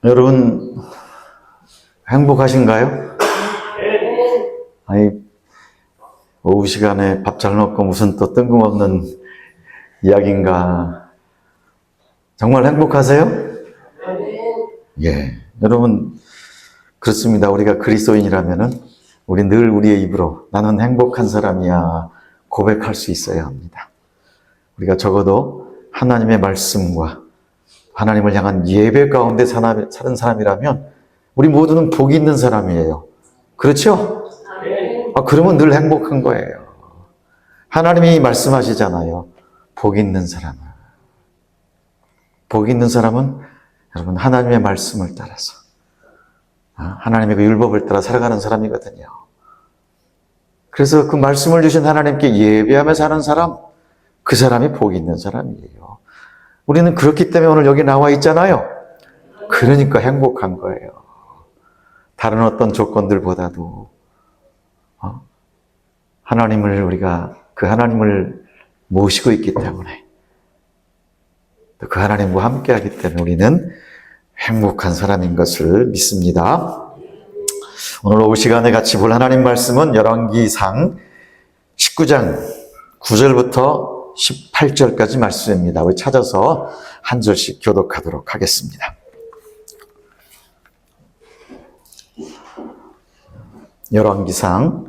여러분 행복하신가요? 아니, 오후 시간에 밥 잘 먹고 무슨 또 뜬금없는 이야기인가? 정말 행복하세요? 예, 여러분 그렇습니다. 우리가 그리스도인이라면은 우리 늘 우리의 입으로 나는 행복한 사람이야 고백할 수 있어야 합니다. 우리가 적어도 하나님의 말씀과 하나님을 향한 예배 가운데 사는 사람이라면 우리 모두는 복이 있는 사람이에요. 그렇죠? 그러면 늘 행복한 거예요. 하나님이 말씀하시잖아요. 복 있는 사람은. 복 있는 사람은 여러분 하나님의 말씀을 따라서 하나님의 그 율법을 따라 살아가는 사람이거든요. 그래서 그 말씀을 주신 하나님께 예배하며 사는 사람, 그 사람이 복 있는 사람이에요. 우리는 그렇기 때문에 오늘 여기 나와 있잖아요. 그러니까 행복한 거예요. 다른 어떤 조건들보다도 하나님을 우리가 그 하나님을 모시고 있기 때문에 또 그 하나님과 함께하기 때문에 우리는 행복한 사람인 것을 믿습니다. 오늘 오후 시간에 같이 볼 하나님 말씀은 열왕기상 19장 9절부터 18절까지 말씀입니다. 우리 찾아서 한 절씩 교독하도록 하겠습니다. 열왕기상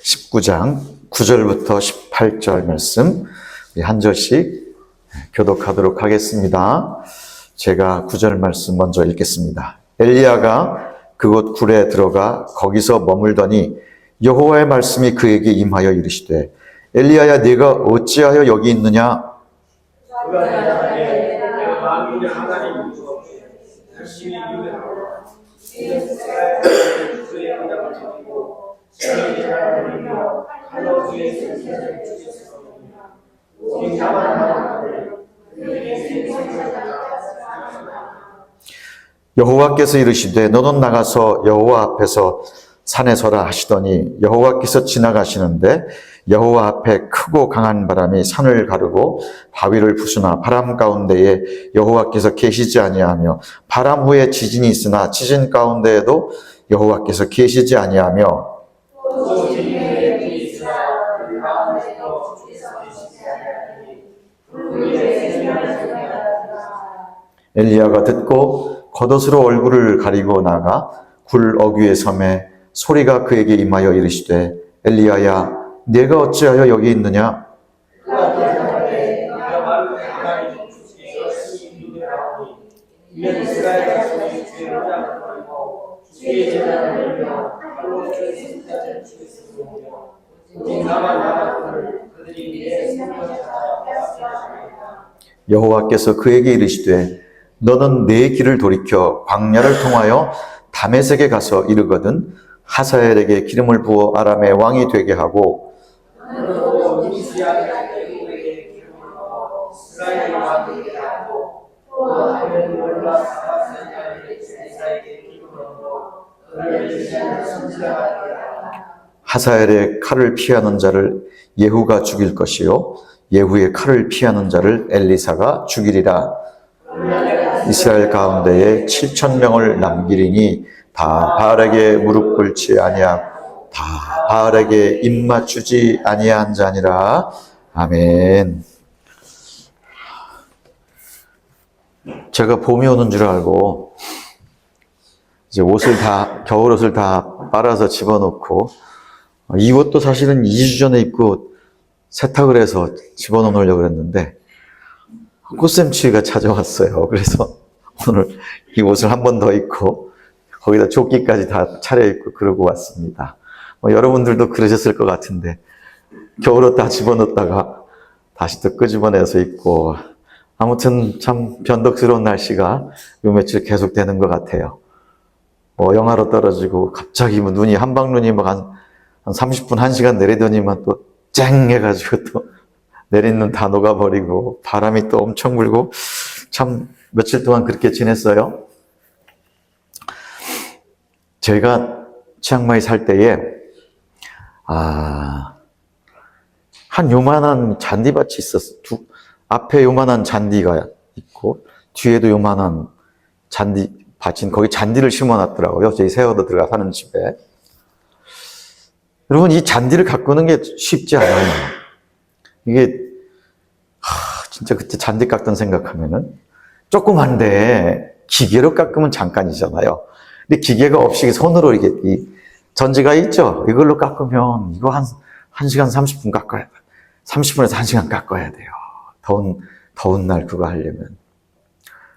19장 9절부터 18절 말씀 한 절씩 교독하도록 하겠습니다. 제가 9절 말씀 먼저 읽겠습니다. 엘리야가 그곳 굴에 들어가 거기서 머물더니 여호와의 말씀이 그에게 임하여 이르시되 엘리야야 네가 어찌하여 여기 있느냐? 여호와께서 이르시되 너는 나가서 여호와 앞에서 산에 서라 하시더니 여호와께서 지나가시는데 여호와 앞에 크고 강한 바람이 산을 가르고 바위를 부수나 바람 가운데에 여호와께서 계시지 아니하며 바람 후에 지진이 있으나 지진 가운데에도 여호와께서 계시지 아니하며 엘리야가 듣고 겉옷으로 얼굴을 가리고 나가 굴 어귀에 섬에 소리가 그에게 임하여 이르시되 엘리야야 네가 어찌하여 여기 있느냐? 여호와께서 그에게 이르시되 너는 내 길을 돌이켜 광야를 통하여 다메섹에 가서 이르거든 하사엘에게 기름을 부어 아람의 왕이 되게 하고 하사엘의 칼을 피하는 자를 예후가 죽일 것이요 예후의 칼을 피하는 자를 엘리사가 죽이리라. 이스라엘 가운데에 7,000명을 남기리니 다 바알에게 무릎 꿇지 아니하고 다 바알에게 입 맞추지 아니한 자니라. 아멘. 제가 봄이 오는 줄 알고 이제 겨울옷을 다 빨아서 집어넣고 이 옷도 사실은 2주 전에 입고 세탁을 해서 집어넣으려고 그랬는데 꽃샘추위가 찾아왔어요. 그래서 오늘 이 옷을 한 번 더 입고 거기다 조끼까지 다 차려입고 그러고 왔습니다. 여러분들도 그러셨을 것 같은데 겨울옷 다 집어넣었다가 다시 또 끄집어내서 입고 아무튼 참 변덕스러운 날씨가 요 며칠 계속되는 것 같아요. 영하로 떨어지고 갑자기 눈이 한방눈이 한 30분 1시간 내리더니만 또 쨍 해가지고 또 내린 눈 다 녹아버리고 바람이 또 엄청 불고 참 며칠 동안 그렇게 지냈어요. 제가 치앙마이 살 때에 한 요만한 잔디밭이 있었어. 앞에 요만한 잔디가 있고 뒤에도 요만한 잔디 바친 거기 잔디를 심어놨더라고요. 저희 새어도 들어가 사는 집에. 여러분, 이 잔디를 가꾸는 게 쉽지 않아요. 이게 진짜 그때 잔디 깎던 생각하면은 조그만데 기계로 깎으면 잠깐이잖아요. 근데 기계가 없이 손으로 이게 이 전지가 있죠. 이걸로 깎으면 이거 한 1시간 30분 깎아야 돼. 30분에서 1시간 깎아야 돼요. 더운 날 그거 하려면.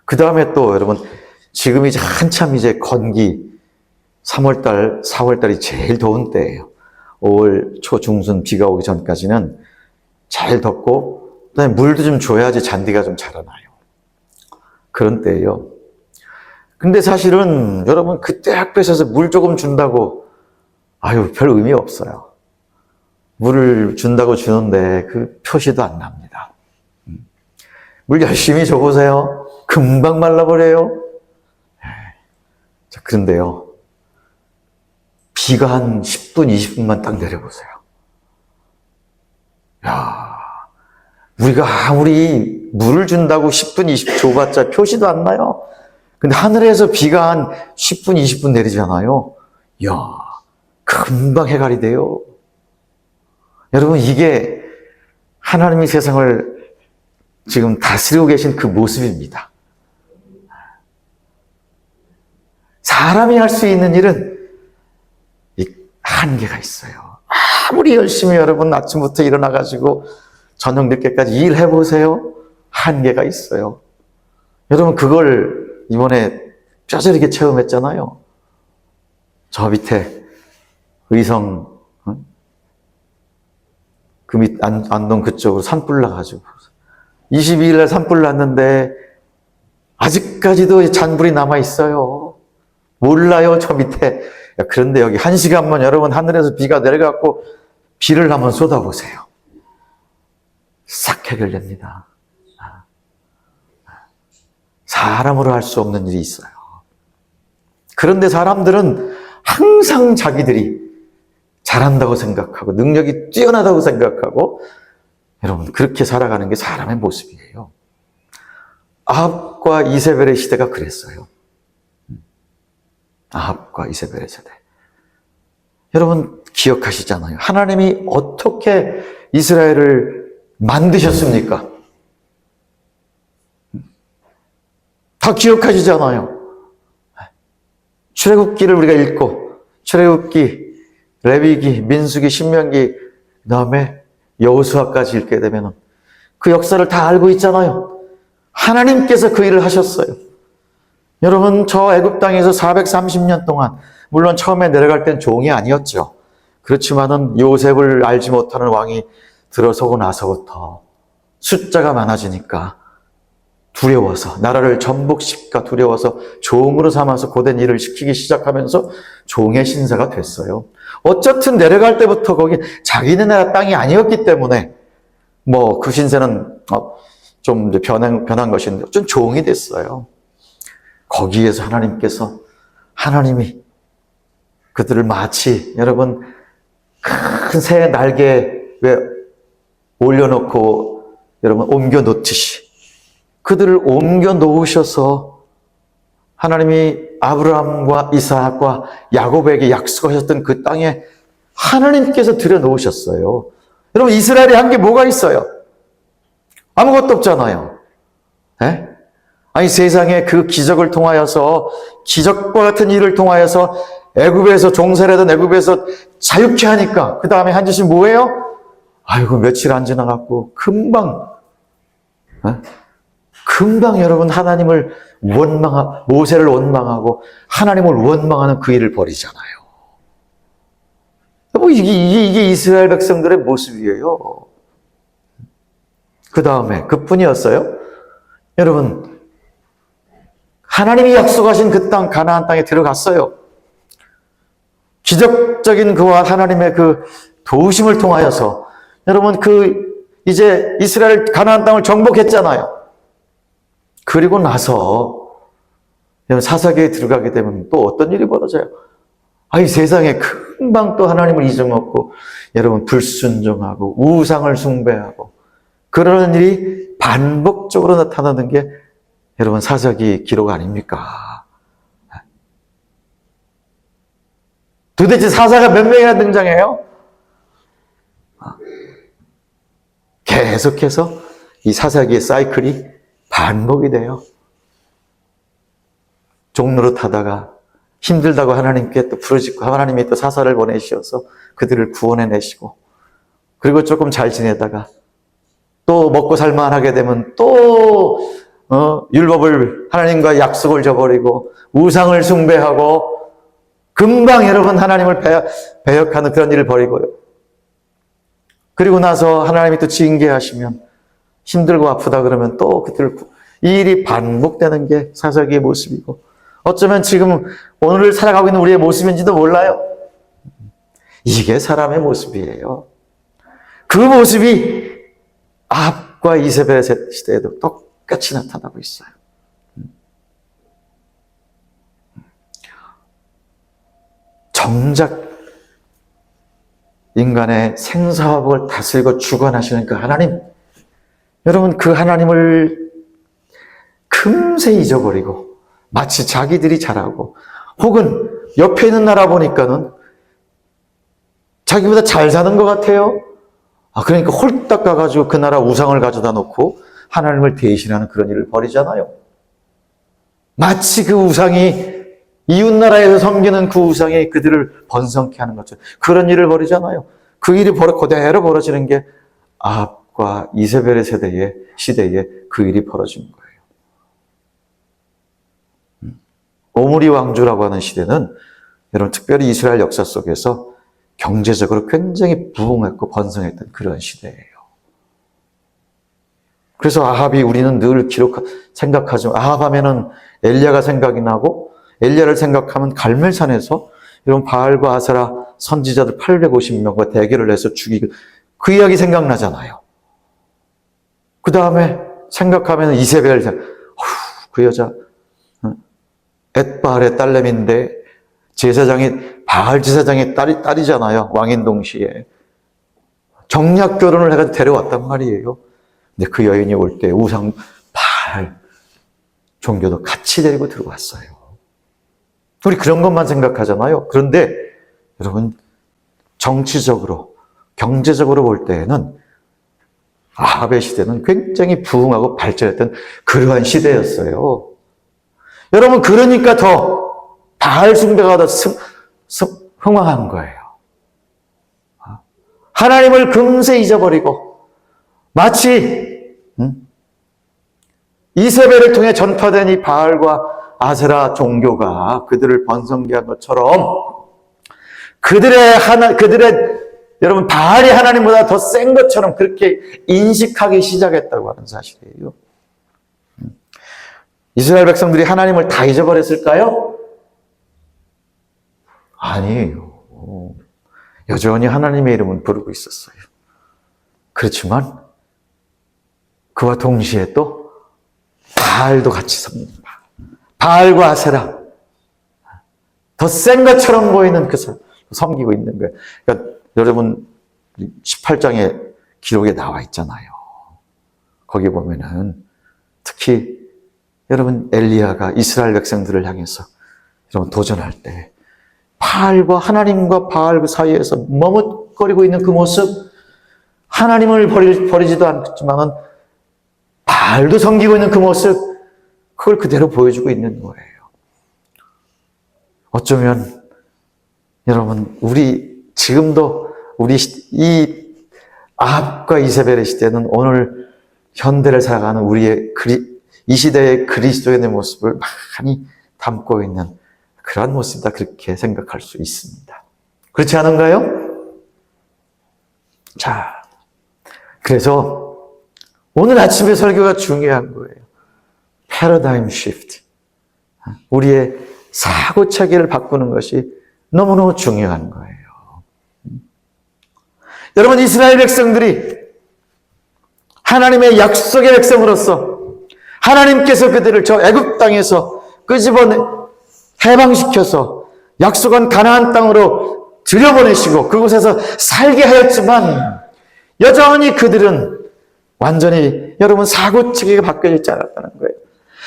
그 다음에 또 여러분, 지금 이제 한참 이제 건기 3월달, 4월달이 제일 더운 때예요. 5월 초 중순 비가 오기 전까지는 제일 덥고, 그다음에 물도 좀 줘야지 잔디가 좀 자라나요. 그런 때예요. 근데 사실은 여러분, 그때 학교에서 물 조금 준다고 별 의미 없어요. 물을 준다고 주는데 그 표시도 안 납니다. 물 열심히 줘보세요. 금방 말라버려요. 자, 그런데요, 비가 한 10분, 20분만 딱 내려보세요. 우리가 아무리 물을 준다고 10분, 20분 줘봤자 표시도 안 나요. 근데 하늘에서 비가 한 10분, 20분 내리잖아요. 금방 해갈이 돼요. 여러분, 이게 하나님이 세상을 지금 다스리고 계신 그 모습입니다. 사람이 할 수 있는 일은 한계가 있어요. 아무리 열심히 여러분 아침부터 일어나가지고 저녁 늦게까지 일해보세요. 한계가 있어요. 여러분, 그걸 이번에 뼈저리게 체험했잖아요. 저 밑에 의성, 그 밑 안동 그쪽으로 산불 나가지고 22일 날 산불 났는데 아직까지도 잔불이 남아있어요. 몰라요, 저 밑에. 그런데 여기 1시간만 여러분 하늘에서 비가 내려갖고 비를 한번 쏟아보세요. 싹 해결됩니다. 사람으로 할 수 없는 일이 있어요. 그런데 사람들은 항상 자기들이 잘한다고 생각하고 능력이 뛰어나다고 생각하고 여러분 그렇게 살아가는 게 사람의 모습이에요. 아합과 이세벨의 시대가 그랬어요. 아합과 이세벨의 세대. 여러분 기억하시잖아요. 하나님이 어떻게 이스라엘을 만드셨습니까? 다 기억하시잖아요. 출애굽기를 우리가 읽고 출애굽기, 레위기, 민수기, 신명기, 그 다음에 여호수아까지 읽게 되면 그 역사를 다 알고 있잖아요. 하나님께서 그 일을 하셨어요. 여러분 저 애굽 땅에서 430년 동안 물론 처음에 내려갈 땐 종이 아니었죠. 그렇지만은 요셉을 알지 못하는 왕이 들어서고 나서부터 숫자가 많아지니까 두려워서 나라를 전복시킬까 두려워서 종으로 삼아서 고된 일을 시키기 시작하면서 종의 신사가 됐어요. 어쨌든 내려갈 때부터 거기 자기네 나라 땅이 아니었기 때문에 뭐 그 신세는 좀 이제 변한 것인데 좀 종이 됐어요. 거기에서 하나님이 그들을 마치 여러분 큰 새 날개에 올려놓고 여러분 옮겨 놓듯이 그들을 옮겨 놓으셔서 하나님이 아브라함과 이삭과 야곱에게 약속하셨던 그 땅에 하나님께서 들여놓으셨어요. 여러분 이스라엘이 한 게 뭐가 있어요? 아무것도 없잖아요. 에? 아니 세상에 그 기적을 통하여서 기적과 같은 일을 통하여서 애굽에서 종살이하던 애굽에서 자유케 하니까 그 다음에 한 짓이 뭐예요? 아이고 며칠 안 지나갖고 금방 여러분 하나님을 모세를 원망하고 하나님을 원망하는 그 일을 벌이잖아요. 이게 이스라엘 백성들의 모습이에요. 그 다음에 그뿐이었어요? 여러분 하나님이 약속하신 그 땅 가나안 땅에 들어갔어요. 기적적인 그와 하나님의 그 도우심을 통하여서 여러분 이제 이스라엘 가나안 땅을 정복했잖아요. 그리고 나서 사사기에 들어가게 되면 또 어떤 일이 벌어져요? 이 세상에 금방 또 하나님을 잊어먹고 여러분 불순종하고 우상을 숭배하고 그러는 일이 반복적으로 나타나는 게 여러분 사사기 기록 아닙니까? 도대체 사사가 몇 명이나 등장해요? 계속해서 이 사사기의 사이클이 반복이 돼요. 종로로 타다가 힘들다고 하나님께 또 부르짖고 하나님이 또 사사를 보내셔서 그들을 구원해내시고, 그리고 조금 잘 지내다가 또 먹고 살만하게 되면 또 율법을, 하나님과 약속을 저버리고 우상을 숭배하고 금방 여러분 하나님을 배역하는 그런 일을 벌이고요. 그리고 나서 하나님이 또 징계하시면 힘들고 아프다 그러면 또 그들을, 이 일이 반복되는 게 사사기의 모습이고, 어쩌면 지금 오늘을 살아가고 있는 우리의 모습인지도 몰라요. 이게 사람의 모습이에요. 그 모습이 아합과 이세벨의 시대에도 똑같이 나타나고 있어요. 정작 인간의 생사화복을 다스리고 주관하시는 그 하나님, 여러분 그 하나님을 금세 잊어버리고 마치 자기들이 잘하고, 혹은 옆에 있는 나라 보니까는 자기보다 잘 사는 것 같아요. 그러니까 홀딱 가가지고 그 나라 우상을 가져다 놓고 하나님을 대신하는 그런 일을 벌이잖아요. 마치 그 우상이, 이웃나라에서 섬기는 그 우상이 그들을 번성케 하는 것처럼 그런 일을 벌이잖아요. 그 일이 그대로 벌어지는 게 아합과 이세벨의 시대에 그 일이 벌어진 거예요. 오므리 왕조라고 하는 시대는 여러분 특별히 이스라엘 역사 속에서 경제적으로 굉장히 부흥했고 번성했던 그런 시대예요. 그래서 아합이, 우리는 늘 생각하지만 아합 하면은 엘리야가 생각이 나고, 엘리야를 생각하면 갈멜산에서 이런 바알과 아세라 선지자들 850명과 대결을 해서 죽이고, 그 이야기 생각나잖아요. 그 다음에 생각하면 이세벨, 그 여자 엣바알의 딸내미인데 바알 제사장의 딸이잖아요. 왕인 동시에 정략 결혼을 해가지고 데려왔단 말이에요. 근데 그 여인이 올 때 우상 바알 종교도 같이 데리고 들어왔어요. 우리 그런 것만 생각하잖아요. 그런데 여러분 정치적으로, 경제적으로 볼 때에는 아합의 시대는 굉장히 부흥하고 발전했던 그러한 시대였어요. 여러분 그러니까 더 바알 숭배가 더 흥황한 거예요. 하나님을 금세 잊어버리고, 마치 이세벨을 통해 전파된 이 바알과 아세라 종교가 그들을 번성케 한 것처럼 그들의 여러분 바알이 하나님보다 더 센 것처럼 그렇게 인식하기 시작했다고 하는 사실이에요. 이스라엘 백성들이 하나님을 다 잊어버렸을까요? 아니에요. 여전히 하나님의 이름은 부르고 있었어요. 그렇지만 그와 동시에 또 바알도 같이 섬깁니다. 바알과 아세라, 더 센 것처럼 보이는 그 사람 섬기고 있는 거예요. 그러니까 여러분 18장의 기록에 나와 있잖아요. 거기 보면은 특히 여러분 엘리야가 이스라엘 백성들을 향해서 여러분 도전할 때 하나님과 바알 사이에서 머뭇거리고 있는 그 모습, 하나님을 버리지도 않지만은 바알도 섬기고 있는 그 모습, 그걸 그대로 보여주고 있는 거예요. 어쩌면 여러분 지금도 이 아합과 이세벨의 시대는 오늘 현대를 살아가는 이 시대의 그리스도인의 모습을 많이 담고 있는 그런 모습이다, 그렇게 생각할 수 있습니다. 그렇지 않은가요? 자, 그래서 오늘 아침의 설교가 중요한 거예요. 패러다임 시프트. 우리의 사고 체계를 바꾸는 것이 너무너무 중요한 거예요. 여러분 이스라엘 백성들이 하나님의 약속의 백성으로서 하나님께서 그들을 저 애굽 땅에서 끄집어내 해방시켜서 약속한 가나안 땅으로 들여보내시고 그곳에서 살게 하였지만 여전히 그들은 완전히 여러분 사고체계가 바뀌어져 있지 않았다는 거예요.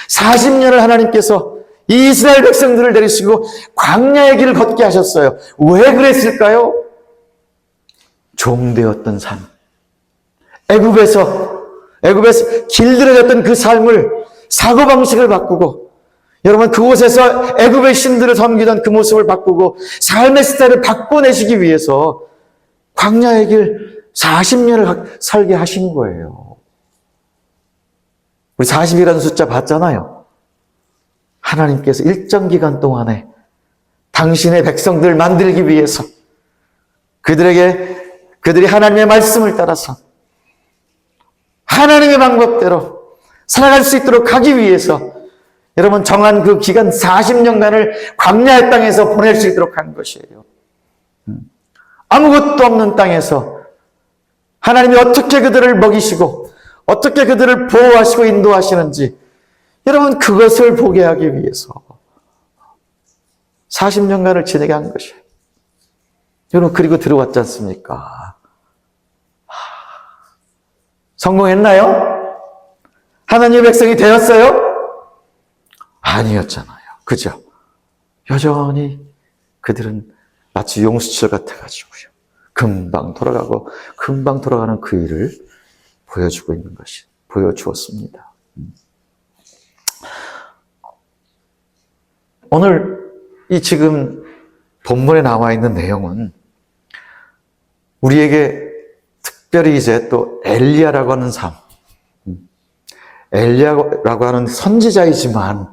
40년을 하나님께서 이 이스라엘 백성들을 데리시고 광야의 길을 걷게 하셨어요. 왜 그랬을까요? 종되었던 삶. 애굽에서 길들여졌던 그 삶을, 사고방식을 바꾸고, 여러분 그곳에서 애굽의 신들을 섬기던 그 모습을 바꾸고 삶의 스타일을 바꿔내시기 위해서 광야의 길 40년을 살게 하신 거예요. 우리 40이라는 숫자 봤잖아요. 하나님께서 일정 기간 동안에 당신의 백성들을 만들기 위해서 그들이 하나님의 말씀을 따라서 하나님의 방법대로 살아갈 수 있도록 하기 위해서 여러분 정한 그 기간 40년간을 광야의 땅에서 보낼 수 있도록 한 것이에요. 아무것도 없는 땅에서 하나님이 어떻게 그들을 먹이시고 어떻게 그들을 보호하시고 인도하시는지 여러분 그것을 보게 하기 위해서 40년간을 지내게 한 것이에요. 여러분 그리고 들어왔지 않습니까? 성공했나요? 하나님의 백성이 되었어요? 아니었잖아요. 그죠? 여전히 그들은 마치 용수철 같아가지고요. 금방 돌아가고 금방 돌아가는 그 일을 보여주고 있는 것이 보여주었습니다. 오늘 이 지금 본문에 나와 있는 내용은 우리에게 특별히 이제 또 엘리야라고 하는 삶, 엘리야라고 하는 선지자이지만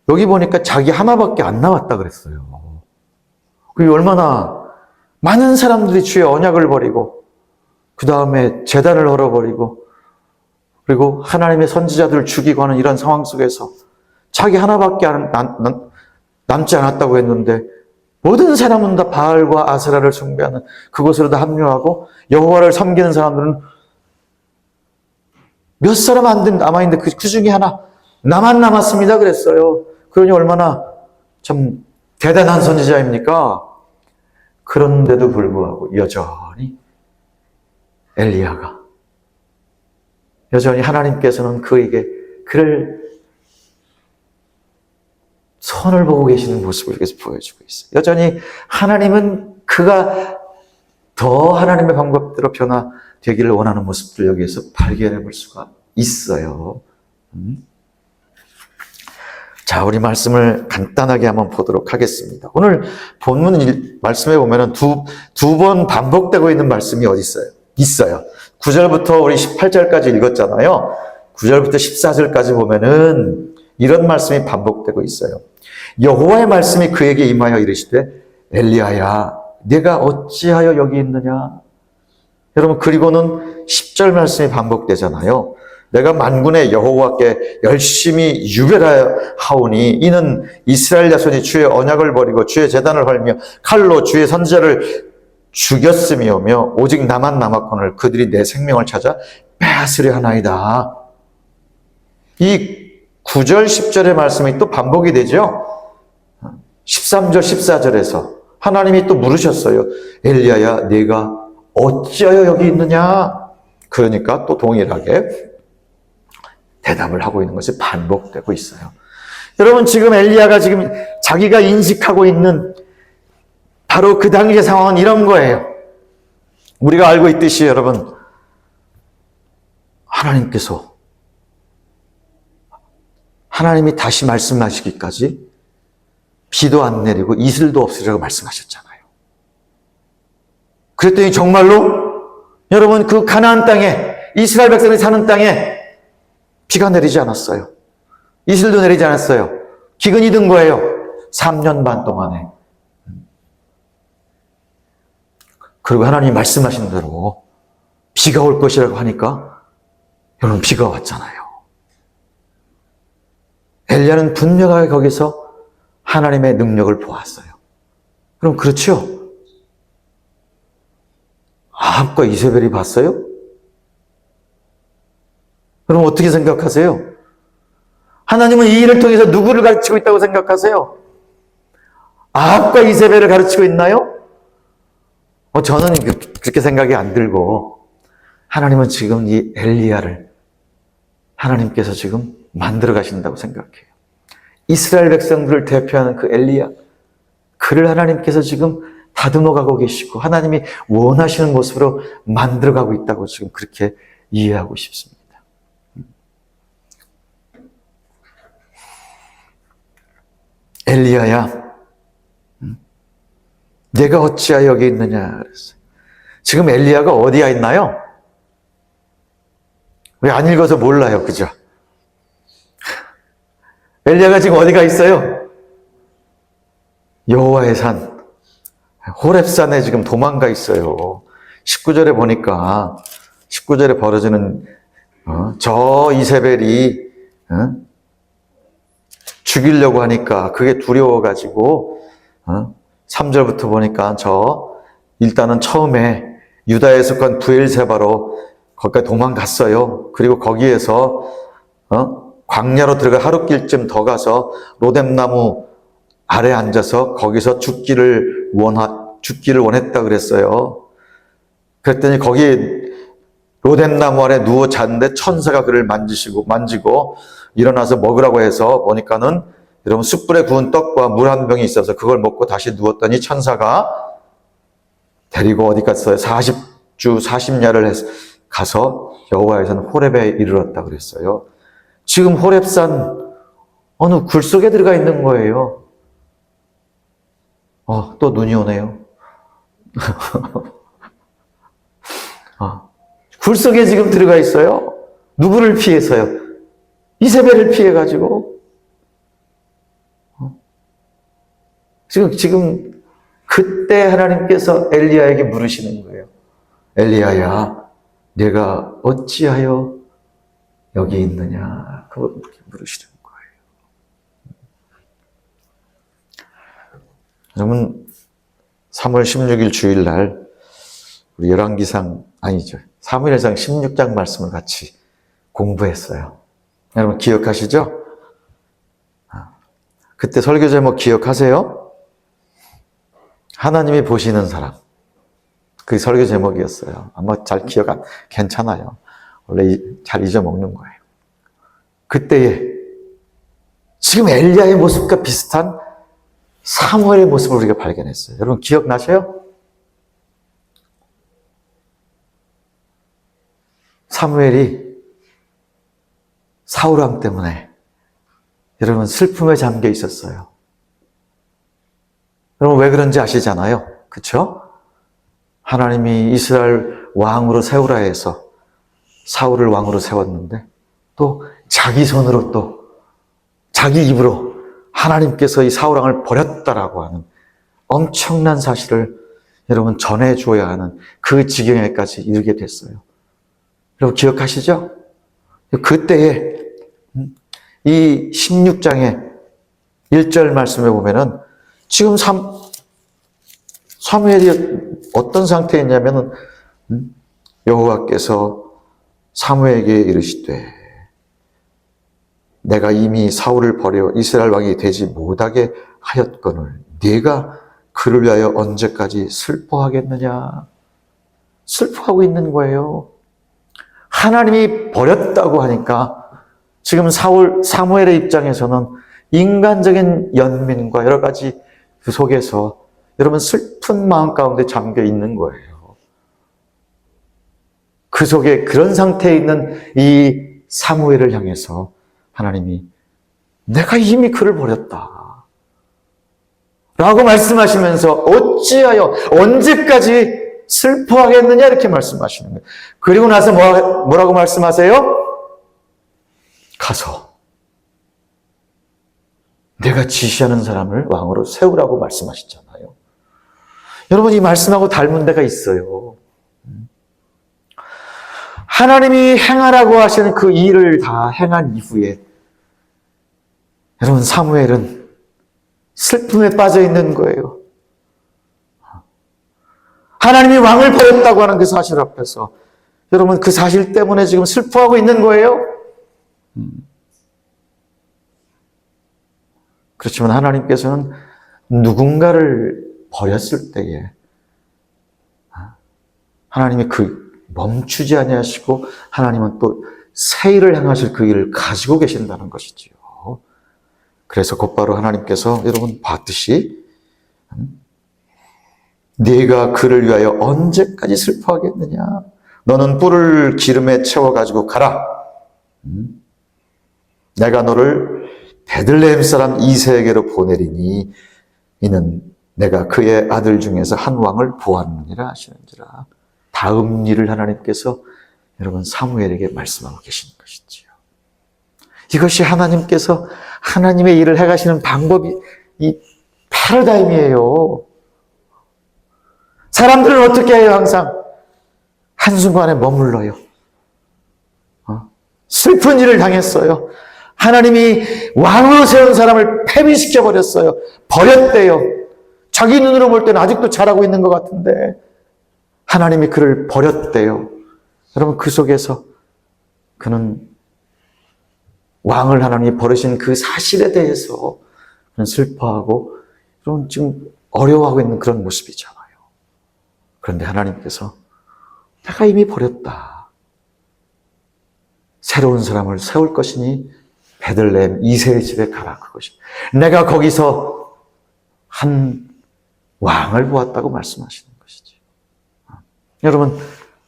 여기 보니까 자기 하나밖에 안 나왔다 그랬어요. 그게 얼마나 많은 사람들이 주의 언약을 버리고 그 다음에 제단을 헐어버리고 그리고 하나님의 선지자들을 죽이고 하는 이런 상황 속에서 자기 하나밖에 남지 않았다고 했는데 모든 사람은 다 바알과 아세라를 숭배하는 그곳으로 다 합류하고 여호와를 섬기는 사람들은 몇 사람 안 남아있는데 그 중에 하나 나만 남았습니다 그랬어요. 그러니 얼마나 참 대단한 선지자입니까? 그런데도 불구하고 여전히 엘리야가 여전히 하나님께서는 그에게 그를 선을 보고 계시는 모습을 계속 보여주고 있어요. 여전히 하나님은 그가 더 하나님의 방법대로 변화되기를 원하는 모습들 여기에서 발견해 볼 수가 있어요. 자, 우리 말씀을 간단하게 한번 보도록 하겠습니다. 오늘 본문 말씀에 보면은 두 번 반복되고 있는 말씀이 어디 있어요. 9절부터 우리 18절까지 읽었잖아요. 9절부터 14절까지 보면은 이런 말씀이 반복되고 있어요. 여호와의 말씀이 그에게 임하여 이르시되 엘리야야 내가 어찌하여 여기 있느냐. 여러분 그리고는 10절 말씀이 반복되잖아요. 내가 만군의 여호와께 열심히 유별하오니 이는 이스라엘 자손이 주의 언약을 버리고 주의 제단을 헐며 칼로 주의 선지자를 죽였음이오며 오직 나만 남았거늘 그들이 내 생명을 찾아 빼앗으려 하나이다. 이 9절 10절의 말씀이 또 반복이 되죠. 13절 14절에서 하나님이 또 물으셨어요. 엘리야야 내가 어찌하여 여기 있느냐. 그러니까 또 동일하게 대답을 하고 있는 것이 반복되고 있어요. 여러분 지금 엘리야가 지금 자기가 인식하고 있는 바로 그 당시의 상황은 이런 거예요. 우리가 알고 있듯이 여러분 하나님이 다시 말씀하시기까지 비도 안 내리고 이슬도 없으리라고 말씀하셨잖아요. 그랬더니 정말로 여러분 그 가나안 땅에 이스라엘 백성이 사는 땅에 비가 내리지 않았어요. 이슬도 내리지 않았어요. 기근이 든 거예요. 3년 반 동안에. 그리고 하나님이 말씀하신 대로 비가 올 것이라고 하니까 여러분 비가 왔잖아요. 엘리야는 분명하게 거기서 하나님의 능력을 보았어요. 그럼 그렇죠? 아합과 이세벨이 봤어요? 그럼 어떻게 생각하세요? 하나님은 이 일을 통해서 누구를 가르치고 있다고 생각하세요? 아합과 이세벨을 가르치고 있나요? 저는 그렇게 생각이 안 들고 하나님은 지금 이 엘리야를 하나님께서 지금 만들어 가신다고 생각해요. 이스라엘 백성들을 대표하는 그 엘리야, 그를 하나님께서 지금 다듬어가고 계시고 하나님이 원하시는 모습으로 만들어가고 있다고 지금 그렇게 이해하고 싶습니다. 엘리야야, 내가 어찌하여 여기 있느냐 그랬어요. 지금 엘리야가 어디에 있나요? 왜 안 읽어서 몰라요, 그죠? 엘리야가 지금 어디가 있어요? 여호와의 산, 호렙산에 지금 도망가 있어요. 19절에 보니까 19절에 벌어지는 저 이세벨이 죽이려고 하니까 그게 두려워가지고 3절부터 보니까 일단은 처음에 유다에 속한 부엘세바로 거기까지 도망갔어요. 그리고 거기에서 광야로 들어가 하룻길쯤 더 가서 로뎀나무 아래 앉아서 거기서 죽기를 원했다 그랬어요. 그랬더니 거기 로뎀나무 아래 누워 잤는데 천사가 그를 만지고 일어나서 먹으라고 해서 보니까는 여러분 숯불에 구운 떡과 물 한 병이 있어서 그걸 먹고 다시 누웠더니 천사가 데리고 어디 갔어요? 40주 40야를 가서 여호와의 산 호렙에 이르렀다 그랬어요. 지금 호렙산 어느 굴 속에 들어가 있는 거예요. 또 눈이 오네요. 굴 속에 지금 들어가 있어요. 누구를 피해서요? 이세벨을 피해가지고. 지금 그때 하나님께서 엘리야에게 물으시는 거예요. 엘리야야, 내가 어찌하여 여기 있느냐? 그걸 물으시는 거예요. 여러분, 3월 16일 주일날 우리 열왕기상 아니죠. 사무엘상 16장 말씀을 같이 공부했어요. 여러분 기억하시죠? 그때 설교 제목 기억하세요? 하나님이 보시는 사람. 그게 설교 제목이었어요. 아마 잘 괜찮아요. 원래 잘 잊어먹는 거예요. 그때에 지금 엘리야의 모습과 비슷한 사무엘의 모습을 우리가 발견했어요. 여러분 기억나세요? 사무엘이 사울왕 때문에 여러분 슬픔에 잠겨 있었어요. 여러분 왜 그런지 아시잖아요. 그렇죠? 하나님이 이스라엘 왕으로 세우라 해서 사울을 왕으로 세웠는데 또 자기 손으로 또 자기 입으로 하나님께서 이 사울왕을 버렸다라고 하는 엄청난 사실을 여러분 전해줘야 하는 그 지경에까지 이르게 됐어요. 여러분 기억하시죠? 그때에 이 16장의 1절 말씀에 보면은 지금 사무엘이 어떤 상태에 있냐면은 여호와께서 사무엘에게 이르시되 내가 이미 사울을 버려 이스라엘 왕이 되지 못하게 하였거늘 네가 그를 위하여 언제까지 슬퍼하겠느냐. 슬퍼하고 있는 거예요. 하나님이 버렸다고 하니까 지금 사무엘의 입장에서는 인간적인 연민과 여러 가지 그 속에서 여러분 슬픈 마음 가운데 잠겨 있는 거예요. 그 속에 그런 상태에 있는 이 사무엘을 향해서 하나님이 내가 이미 그를 버렸다 라고 말씀하시면서 어찌하여 언제까지 슬퍼하겠느냐 이렇게 말씀하시는 거예요. 그리고 나서 뭐라고 말씀하세요? 가서 내가 지시하는 사람을 왕으로 세우라고 말씀하셨잖아요. 여러분 이 말씀하고 닮은 데가 있어요. 하나님이 행하라고 하시는 그 일을 다 행한 이후에 여러분 사무엘은 슬픔에 빠져 있는 거예요. 하나님이 왕을 버렸다고 하는 그 사실 앞에서 여러분 그 사실 때문에 지금 슬퍼하고 있는 거예요. 그렇지만 하나님께서는 누군가를 버렸을 때에 하나님이 멈추지 아니하시고 하나님은 또 새 일을 행하실 그 일을 가지고 계신다는 것이지요. 그래서 곧바로 하나님께서 여러분 봤듯이 네가 그를 위하여 언제까지 슬퍼하겠느냐? 너는 뿔을 기름에 채워가지고 가라. 내가 너를 베들레헴 사람 이새에게로 보내리니 이는 내가 그의 아들 중에서 한 왕을 보았느니라 하시는지라. 다음 일을 하나님께서 여러분 사무엘에게 말씀하고 계시는 것이지요. 이것이 하나님께서 하나님의 일을 해가시는 방법이 이 패러다임이에요. 사람들은 어떻게 해요? 항상 한순간에 머물러요. 슬픈 일을 당했어요. 하나님이 왕으로 세운 사람을 패배시켜버렸어요. 버렸대요. 자기 눈으로 볼 때는 아직도 잘하고 있는 것 같은데 하나님이 그를 버렸대요. 여러분 그 속에서 그는 왕을 하나님이 버리신 그 사실에 대해서 그는 슬퍼하고 여러분 지금 어려워하고 있는 그런 모습이잖아요. 그런데 하나님께서 내가 이미 버렸다. 새로운 사람을 세울 것이니 베들레헴 이새의 집에 가라. 그것이 내가 거기서 한 왕을 보았다고 말씀하시는 것이죠. 여러분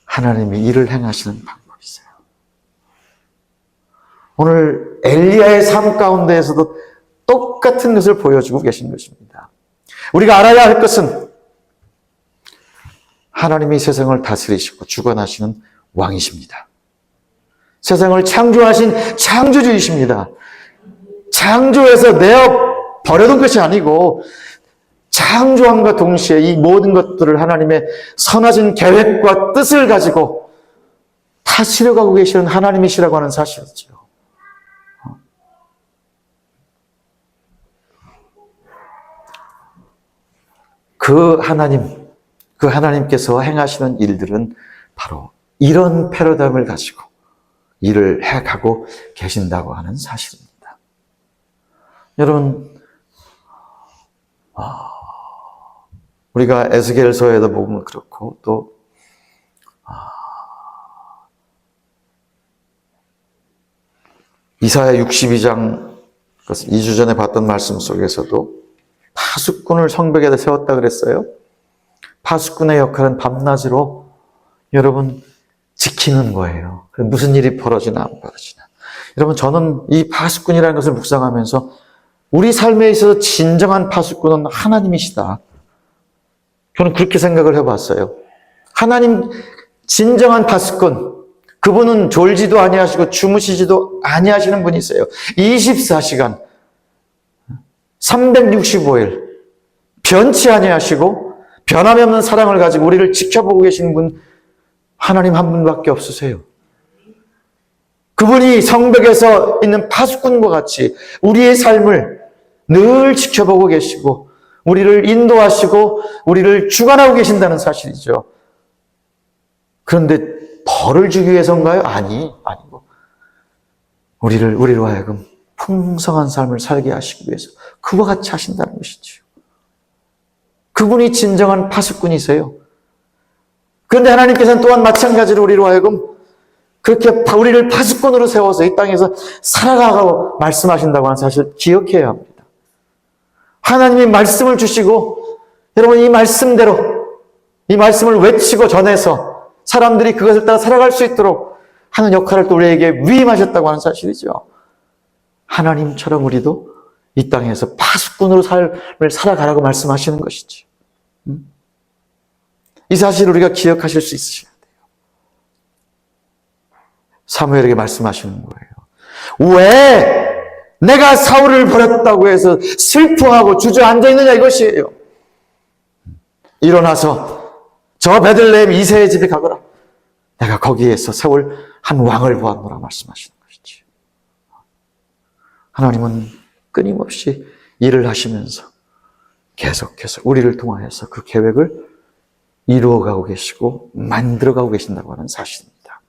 하나님이 일을 행하시는 방법이세요. 오늘 엘리야의 삶 가운데에서도 똑같은 것을 보여주고 계신 것입니다. 우리가 알아야 할 것은 하나님이 세상을 다스리시고 주관하시는 왕이십니다. 세상을 창조하신 창조주이십니다. 창조해서 내어 버려둔 것이 아니고 창조함과 동시에 이 모든 것들을 하나님의 선하신 계획과 뜻을 가지고 다스려가고 계시는 하나님이시라고 하는 사실이죠. 그 하나님께서 행하시는 일들은 바로 이런 패러다임을 가지고 일을 해가고 계신다고 하는 사실입니다. 여러분, 우리가 에스겔서에도 보면 그렇고 또 이사야 62장 2주 전에 봤던 말씀 속에서도 파수꾼을 성벽에다 세웠다 그랬어요. 파수꾼의 역할은 밤낮으로 여러분 지키는 거예요. 무슨 일이 벌어지나 안 벌어지나. 여러분 저는 이 파수꾼이라는 것을 묵상하면서 우리 삶에 있어서 진정한 파수꾼은 하나님이시다. 저는 그렇게 생각을 해봤어요. 하나님 진정한 파수꾼, 그분은 졸지도 아니하시고 주무시지도 아니하시는 분이세요. 24시간 365일 변치 아니하시고 변함이 없는 사랑을 가지고 우리를 지켜보고 계시는 분 하나님 한 분밖에 없으세요. 그분이 성벽에서 있는 파수꾼과 같이 우리의 삶을 늘 지켜보고 계시고 우리를 인도하시고 우리를 주관하고 계신다는 사실이죠. 그런데 벌을 주기 위해서인가요? 아니고 우리로 하여금 풍성한 삶을 살게 하시기 위해서 그와 같이 하신다는 것이죠. 그분이 진정한 파수꾼이세요. 그런데 하나님께서는 또한 마찬가지로 우리로 하여금 그렇게 우리를 파수꾼으로 세워서 이 땅에서 살아가라고 말씀하신다고 하는 사실 기억해야 합니다. 하나님이 말씀을 주시고 여러분 이 말씀대로 이 말씀을 외치고 전해서 사람들이 그것을 따라 살아갈 수 있도록 하는 역할을 또 우리에게 위임하셨다고 하는 사실이죠. 하나님처럼 우리도 이 땅에서 파수꾼으로 삶을 살아가라고 말씀하시는 것이지. 이 사실을 우리가 기억하실 수 있으셔야 돼요. 사무엘에게 말씀하시는 거예요. 왜 내가 사울을 버렸다고 해서 슬퍼하고 주저앉아 있느냐 이것이에요. 일어나서 저 베들레헴 이새의 집에 가거라. 내가 거기에서 세울 한 왕을 보았노라 말씀하시는 것이지. 하나님은 끊임없이 일을 하시면서 계속해서 우리를 통하여서 그 계획을 이루어가고 계시고 만들어가고 계신다고 하는 사실입니다.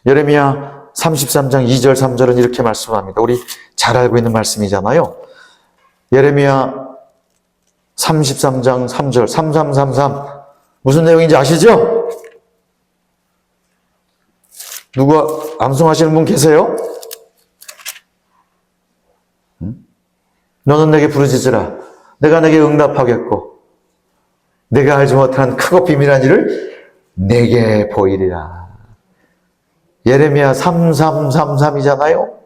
예레미야 33장 2절 3절은 이렇게 말씀합니다. 우리 잘 알고 있는 말씀이잖아요. 예레미야 33장 3절 3333 무슨 내용인지 아시죠? 누가 암송하시는 분 계세요? 너는 내게 부르짖으라. 내가 내게 응답하겠고 내가 알지 못한 크고 비밀한 일을 내게 보이리라. 예레미야 3333이잖아요.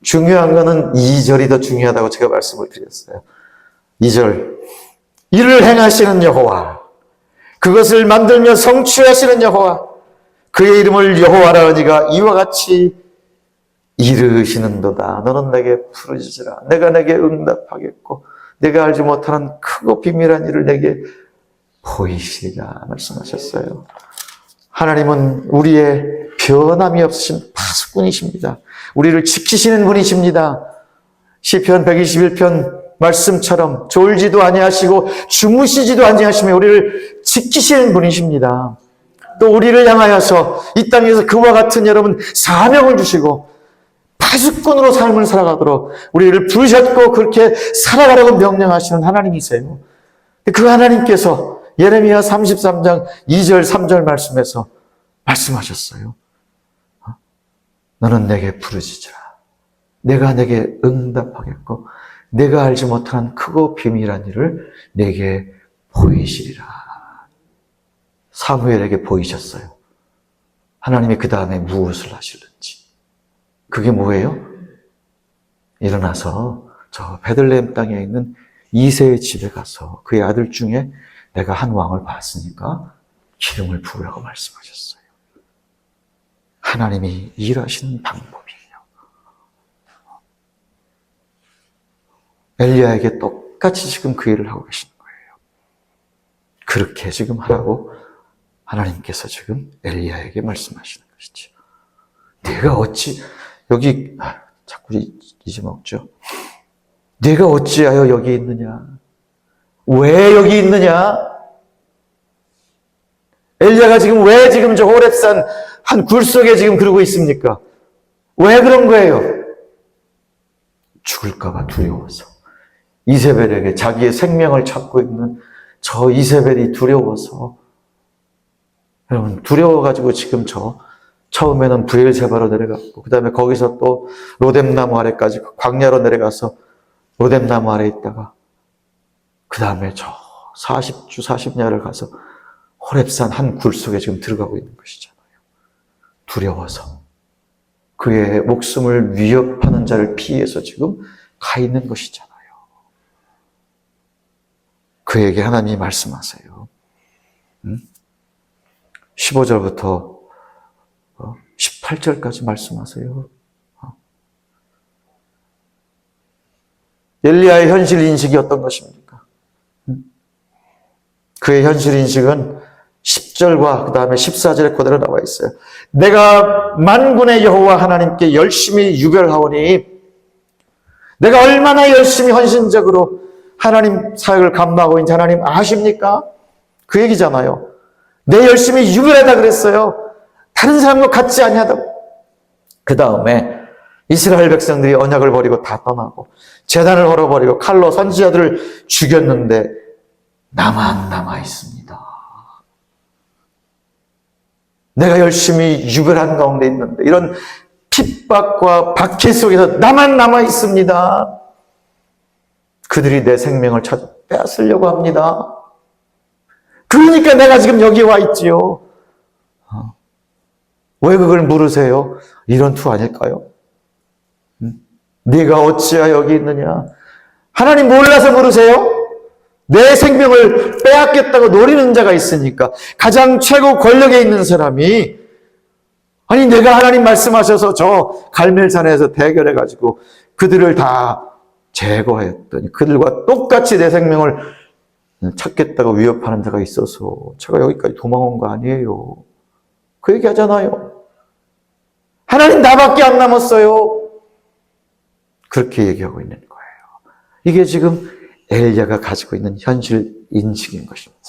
중요한 거는 2절이 더 중요하다고 제가 말씀을 드렸어요. 2절. 이를 행하시는 여호와, 그것을 만들며 성취하시는 여호와, 그의 이름을 여호와라 하니가 이와 같이 이르시는도다. 너는 내게 부르짖으라. 내가 내게 응답하겠고 내가 알지 못하는 크고 비밀한 일을 내게 보이시리라 말씀하셨어요. 하나님은 우리의 변함이 없으신 파수꾼이십니다. 우리를 지키시는 분이십니다. 시편 121편 말씀처럼 졸지도 아니하시고 주무시지도 아니하시며 우리를 지키시는 분이십니다. 또 우리를 향하여서 이 땅에서 그와 같은 여러분 사명을 주시고 파수꾼으로 삶을 살아가도록 우리를 부르셨고 그렇게 살아가라고 명령하시는 하나님이세요. 그 하나님께서 예레미야 33장 2절 3절 말씀에서 말씀하셨어요. 너는 내게 부르짖으라. 내가 내게 응답하겠고 내가 알지 못한 크고 비밀한 일을 내게 보이시리라. 사무엘에게 보이셨어요. 하나님이 그 다음에 무엇을 하실는지. 그게 뭐예요? 일어나서 저 베들레헴 땅에 있는 이새의 집에 가서 그의 아들 중에 내가 한 왕을 봤으니까 기름을 부으라고 말씀하셨어요. 하나님이 일하시는 방법이에요. 엘리야에게 똑같이 지금 그 일을 하고 계시는 거예요. 그렇게 지금 하라고 하나님께서 지금 엘리야에게 말씀하시는 것이죠. 내가 어찌 여기 자꾸 잊어먹죠. 내가 어찌하여 여기 있느냐? 왜 여기 있느냐? 엘리야가 지금 왜 지금 저 호렙산 한 굴 속에 지금 그러고 있습니까? 왜 그런 거예요? 죽을까 봐 두려워서. 이세벨에게 자기의 생명을 찾고 있는 저 이세벨이 두려워서. 여러분 두려워가지고 지금 처음에는 부엘세바로 내려갔고 그 다음에 거기서 또 로뎀나무 아래까지 광야로 내려가서 로뎀나무 아래 있다가 그 다음에 저 40주 40야를 가서 호렙산 한 굴 속에 지금 들어가고 있는 것이잖아요. 두려워서 그의 목숨을 위협하는 자를 피해서 지금 가 있는 것이잖아요. 그에게 하나님이 말씀하세요. 15절부터 18절까지 말씀하세요. 엘리야의 현실 인식이 어떤 것입니까? 그의 현실 인식은 10절과 그 다음에 14절에 그대로 나와 있어요. 내가 만군의 여호와 하나님께 열심히 유별하오니 내가 얼마나 열심히 헌신적으로 하나님 사역을 감당하고 있는지 하나님 아십니까? 그 얘기잖아요. 내 열심히 유별하다 그랬어요. 다른 사람과 같지 아니하다고. 그 다음에 이스라엘 백성들이 언약을 버리고 다 떠나고 제단을 걸어버리고 칼로 선지자들을 죽였는데 나만 남아 있습니다. 내가 열심히 유별한 가운데 있는데 이런 핍박과 박해 속에서 나만 남아 있습니다. 그들이 내 생명을 빼앗으려고 합니다. 그러니까 내가 지금 여기 와 있지요. 왜 그걸 물으세요? 이런 투 아닐까요? 네가 어찌하여 여기 있느냐? 하나님 몰라서 물으세요? 내 생명을 빼앗겠다고 노리는 자가 있으니까 가장 최고 권력에 있는 사람이 아니 내가 하나님 말씀하셔서 저 갈멜산에서 대결해가지고 그들을 다 제거했더니 그들과 똑같이 내 생명을 찾겠다고 위협하는 자가 있어서 제가 여기까지 도망온 거 아니에요. 그 얘기 하잖아요. 하나님 나밖에 안 남았어요. 그렇게 얘기하고 있는 거예요. 이게 지금 엘리야가 가지고 있는 현실 인식인 것입니다.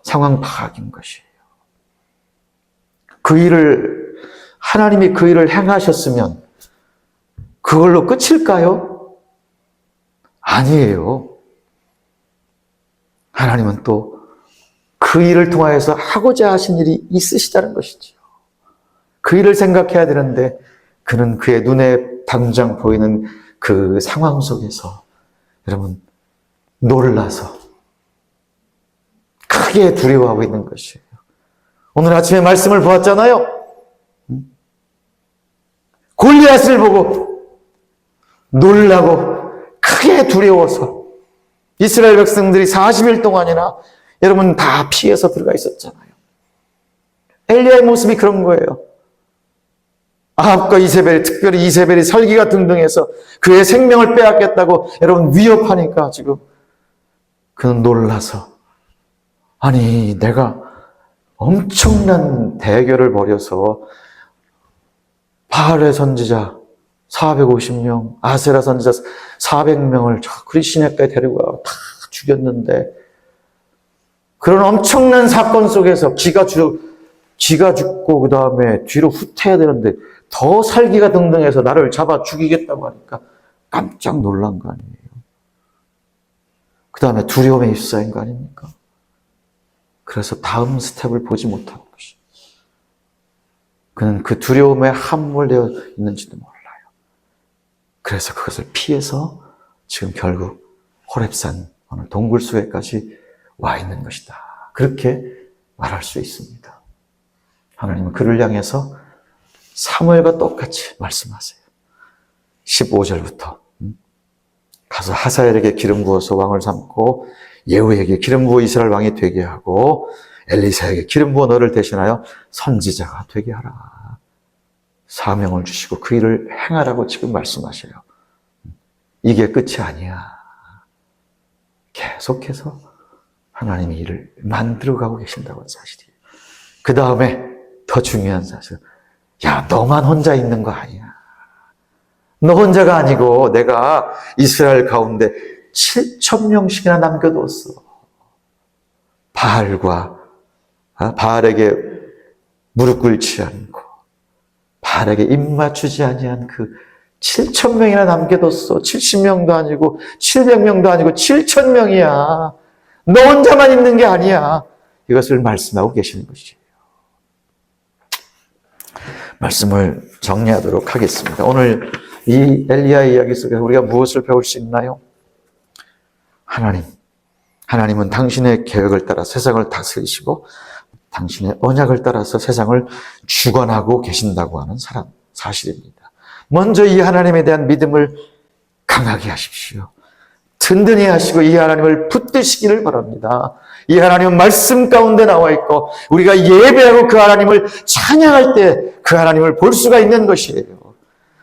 상황 파악인 것이에요. 하나님이 그 일을 행하셨으면 그걸로 끝일까요? 아니에요. 하나님은 또 그 일을 통하여서 하고자 하신 일이 있으시다는 것이죠. 그 일을 생각해야 되는데 그는 그의 눈에 당장 보이는 그 상황 속에서 여러분 놀라서 크게 두려워하고 있는 것이에요. 오늘 아침에 말씀을 보았잖아요. 골리앗을 보고 놀라고 크게 두려워서 이스라엘 백성들이 40일 동안이나 여러분 다 피해서 들어가 있었잖아요. 엘리야의 모습이 그런 거예요. 아합과 이세벨, 특별히 이세벨이 설기가 등등해서 그의 생명을 빼앗겠다고 여러분 위협하니까 지금 그는 놀라서, 아니 내가 엄청난 대결을 벌여서 바알의 선지자 450명, 아세라 선지자 400명을 저 그리시네까지 데리고 다 죽였는데, 그런 엄청난 사건 속에서 기가 죽고 그 다음에 뒤로 후퇴해야 되는데 더 살기가 등등해서 나를 잡아 죽이겠다고 하니까 깜짝 놀란 거 아니에요. 그 다음에 두려움에 휩싸인 거 아닙니까? 그래서 다음 스텝을 보지 못한 것이, 그는 그 두려움에 함몰되어 있는지도 몰라요. 그래서 그것을 피해서 지금 결국 호렙산 오늘 동굴수에까지 와 있는 것이다. 그렇게 말할 수 있습니다. 하나님은 그를 향해서 사무엘과 똑같이 말씀하세요. 15절부터 가서 하사엘에게 기름 부어서 왕을 삼고 예후에게 기름 부어 이스라엘 왕이 되게 하고 엘리사에게 기름 부어 너를 대신하여 선지자가 되게 하라. 사명을 주시고 그 일을 행하라고 지금 말씀하셔요. 이게 끝이 아니야. 계속해서 하나님이 일을 만들어가고 계신다고 하는 사실이에요. 그 다음에 더 중요한 사실, 야 너만 혼자 있는 거 아니야. 너 혼자가 아니고 내가 이스라엘 가운데 7,000명씩이나 남겨뒀어. 바알에게 무릎 꿇지 않고 바알에게 입 맞추지 아니한 그 7,000명이나 남겨뒀어. 70명도 아니고 700명도 아니고 7,000명이야. 너 혼자만 있는 게 아니야. 이것을 말씀하고 계시는 것이에요. 말씀을 정리하도록 하겠습니다. 오늘 이 엘리야의 이야기 속에서 우리가 무엇을 배울 수 있나요? 하나님은 당신의 계획을 따라 세상을 다스리시고 당신의 언약을 따라서 세상을 주관하고 계신다고 하는 사실입니다. 먼저 이 하나님에 대한 믿음을 강하게 하십시오. 든든히 하시고 이 하나님을 붙드시기를 바랍니다. 이 하나님은 말씀 가운데 나와 있고 우리가 예배하고 그 하나님을 찬양할 때 그 하나님을 볼 수가 있는 것이에요.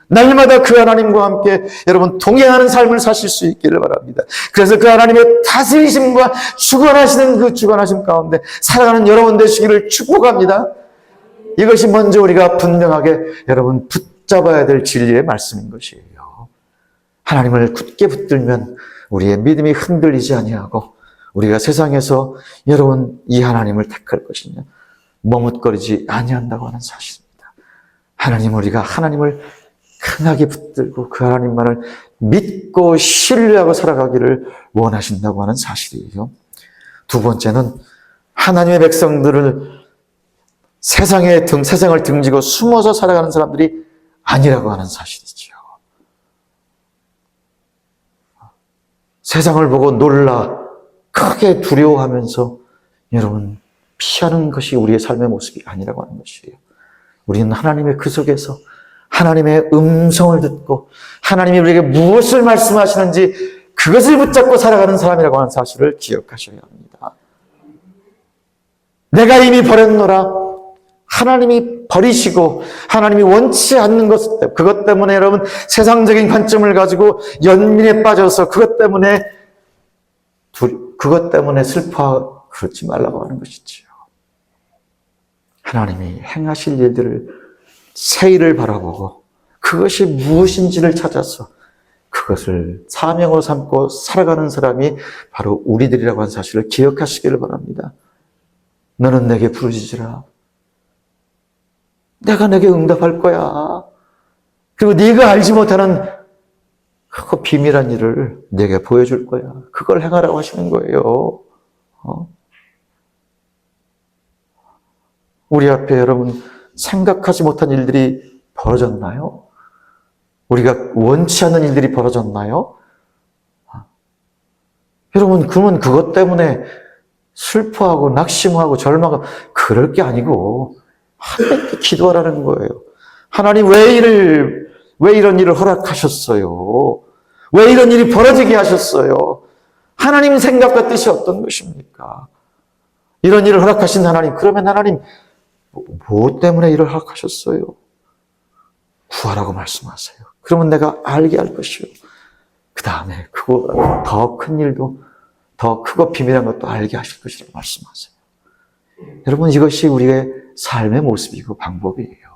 날마다 그 하나님과 함께 여러분 동행하는 삶을 사실 수 있기를 바랍니다. 그래서 그 하나님의 다스리심과 주관하시는 그 주관하심 가운데 살아가는 여러분 되시기를 축복합니다. 이것이 먼저 우리가 분명하게 여러분 붙잡아야 될 진리의 말씀인 것이에요. 하나님을 굳게 붙들면 우리의 믿음이 흔들리지 아니하고 우리가 세상에서 여러분 이 하나님을 택할 것이냐 머뭇거리지 아니한다고 하는 사실입니다. 우리가 하나님을 강하게 붙들고 그 하나님만을 믿고 신뢰하고 살아가기를 원하신다고 하는 사실이에요. 두 번째는 하나님의 백성들을 세상을 등지고 숨어서 살아가는 사람들이 아니라고 하는 사실이죠. 세상을 보고 놀라 크게 두려워하면서 여러분 피하는 것이 우리의 삶의 모습이 아니라고 하는 것이에요. 우리는 하나님의 그 속에서 하나님의 음성을 듣고 하나님이 우리에게 무엇을 말씀하시는지 그것을 붙잡고 살아가는 사람이라고 하는 사실을 기억하셔야 합니다. 내가 이미 버렸노라. 하나님이 버리시고 하나님이 원치 않는 것, 그것 때문에 여러분 세상적인 관점을 가지고 연민에 빠져서 그것 때문에 슬퍼하고 그러지 말라고 하는 것이지요. 하나님이 행하실 일들을 새 일을 바라보고 그것이 무엇인지를 찾아서 그것을 사명으로 삼고 살아가는 사람이 바로 우리들이라고 하는 사실을 기억하시기를 바랍니다. 너는 내게 부르짖으라. 내가 내게 응답할 거야. 그리고 네가 알지 못하는 그 비밀한 일을 내게 보여줄 거야. 그걸 행하라고 하시는 거예요. 우리 앞에 여러분 생각하지 못한 일들이 벌어졌나요? 우리가 원치 않는 일들이 벌어졌나요? 여러분, 그러면 그것 때문에 슬퍼하고 낙심하고 절망하고 그럴 게 아니고 하나님께 기도하라는 거예요. 하나님 왜 이런 일을 허락하셨어요? 왜 이런 일이 벌어지게 하셨어요? 하나님 생각과 뜻이 어떤 것입니까? 이런 일을 허락하신 하나님, 그러면 하나님 뭐 때문에 일을 허락하셨어요? 구하라고 말씀하세요. 그러면 내가 알게 할 것이요. 그 다음에 그거 더 큰 일도 더 크고 비밀한 것도 알게 하실 것이라고 말씀하세요. 여러분, 이것이 우리의 삶의 모습이고 방법이에요.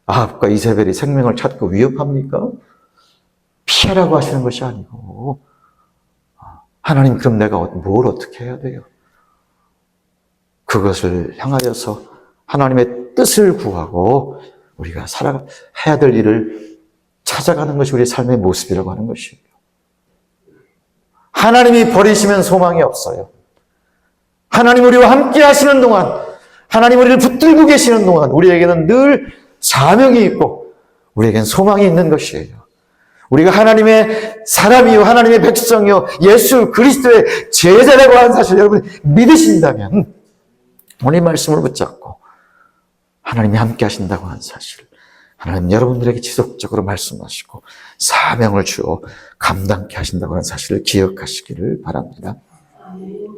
아합과 이세벨이 생명을 찾고 위협합니까? 피하라고 하시는 것이 아니고, 하나님, 그럼 내가 뭘 어떻게 해야 돼요? 그것을 향하여서 하나님의 뜻을 구하고 우리가 해야 될 일을 찾아가는 것이 우리의 삶의 모습이라고 하는 것이에요. 하나님이 버리시면 소망이 없어요. 하나님 우리와 함께 하시는 동안, 하나님 우리를 붙들고 계시는 동안 우리에게는 늘 사명이 있고 우리에겐 소망이 있는 것이에요. 우리가 하나님의 사람이요, 하나님의 백성이요, 예수 그리스도의 제자라고 하는 사실 여러분이 믿으신다면 오늘 말씀을 붙잡고 하나님이 함께 하신다고 하는 사실, 하나님 여러분들에게 지속적으로 말씀하시고 사명을 주어 감당케 하신다고 하는 사실을 기억하시기를 바랍니다.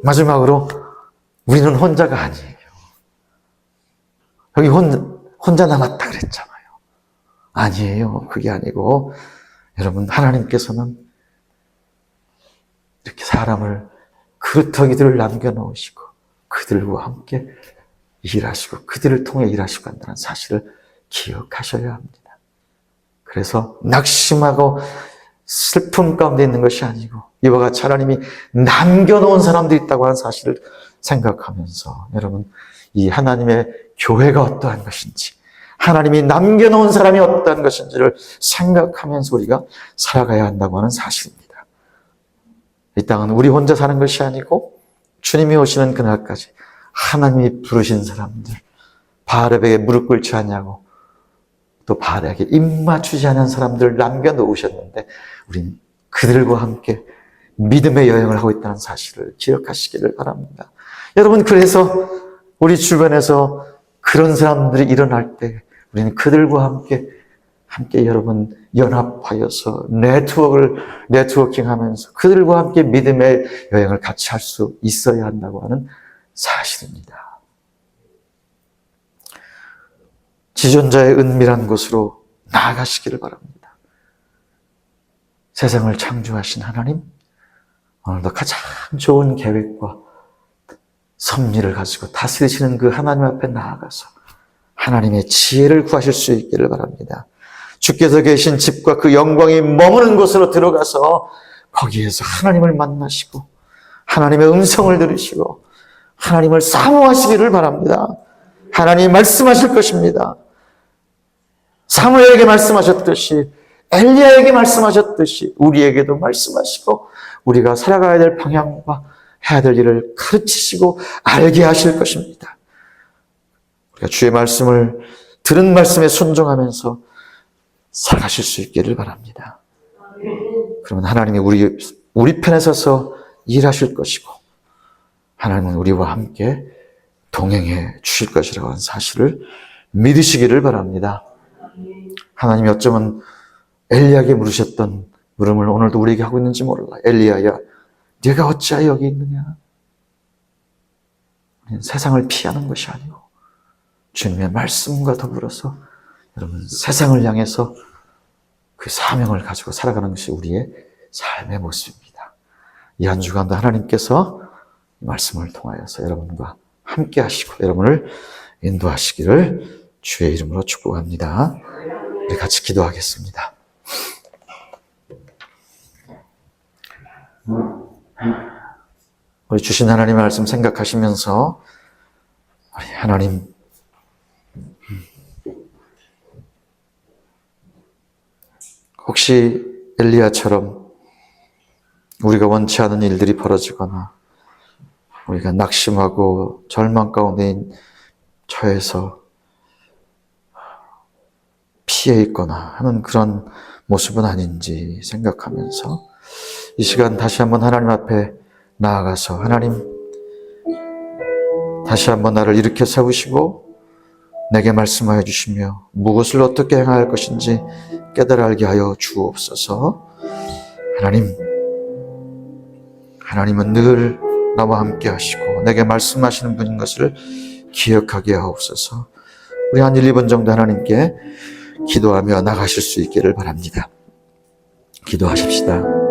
마지막으로 우리는 혼자가 아니에요. 여기 혼자 남았다 그랬잖아요. 아니에요. 그게 아니고 여러분, 하나님께서는 이렇게 사람을 그루터기들을 남겨놓으시고 그들과 함께 일하시고 그들을 통해 일하시고 한다는 사실을 기억하셔야 합니다. 그래서 낙심하고 슬픔 가운데 있는 것이 아니고 이와 같이 하나님이 남겨놓은 사람들이 있다고 하는 사실을 생각하면서 여러분, 이 하나님의 교회가 어떠한 것인지, 하나님이 남겨놓은 사람이 어떠한 것인지를 생각하면서 우리가 살아가야 한다고 하는 사실입니다. 이 땅은 우리 혼자 사는 것이 아니고 주님이 오시는 그날까지 하나님이 부르신 사람들, 바알에게 무릎 꿇지 않냐고 또 바알에게 입 맞추지 않은 사람들을 남겨놓으셨는데 우리는 그들과 함께 믿음의 여행을 하고 있다는 사실을 기억하시기를 바랍니다. 여러분, 그래서 우리 주변에서 그런 사람들이 일어날 때 우리는 그들과 함께 여러분 연합하여서 네트워킹하면서 그들과 함께 믿음의 여행을 같이 할 수 있어야 한다고 하는 사실입니다. 지존자의 은밀한 곳으로 나아가시기를 바랍니다. 세상을 창조하신 하나님, 오늘도 가장 좋은 계획과 섭리를 가지고 다스리시는 그 하나님 앞에 나아가서 하나님의 지혜를 구하실 수 있기를 바랍니다. 주께서 계신 집과 그 영광이 머무는 곳으로 들어가서 거기에서 하나님을 만나시고 하나님의 음성을 들으시고 하나님을 사모하시기를 바랍니다. 하나님이 말씀하실 것입니다. 사무엘에게 말씀하셨듯이, 엘리야에게 말씀하셨듯이 우리에게도 말씀하시고 우리가 살아가야 될 방향과 해야 될 일을 가르치시고 알게 하실 것입니다. 우리가 주의 말씀을 들은 말씀에 순종하면서 살아가실 수 있기를 바랍니다. 그러면 하나님이 우리 편에 서서 일하실 것이고 하나님은 우리와 함께 동행해 주실 것이라고 하는 사실을 믿으시기를 바랍니다. 하나님이 어쩌면 엘리야에게 물으셨던 물음을 오늘도 우리에게 하고 있는지 몰라. 엘리야야, 네가 어찌하여 여기 있느냐? 세상을 피하는 것이 아니고 주님의 말씀과 더불어서 여러분 세상을 향해서 그 사명을 가지고 살아가는 것이 우리의 삶의 모습입니다. 이 한 주간도 하나님께서 이 말씀을 통하여서 여러분과 함께 하시고 여러분을 인도하시기를 주의 이름으로 축복합니다. 우리 같이 기도하겠습니다. 우리 주신 하나님의 말씀 생각하시면서 우리 하나님 혹시 엘리야처럼 우리가 원치 않은 일들이 벌어지거나 우리가 낙심하고 절망 가운데 처해서 피해 있거나 하는 그런 모습은 아닌지 생각하면서 이 시간 다시 한번 하나님 앞에 나아가서 하나님 다시 한번 나를 일으켜 세우시고 내게 말씀하여 주시며 무엇을 어떻게 행할 할 것인지 깨달아 알게 하여 주옵소서. 하나님은 늘 나와 함께 하시고 내게 말씀하시는 분인 것을 기억하게 하옵소서. 우리 한 1, 2분 정도 하나님께 기도하며 나가실 수 있기를 바랍니다. 기도하십시다.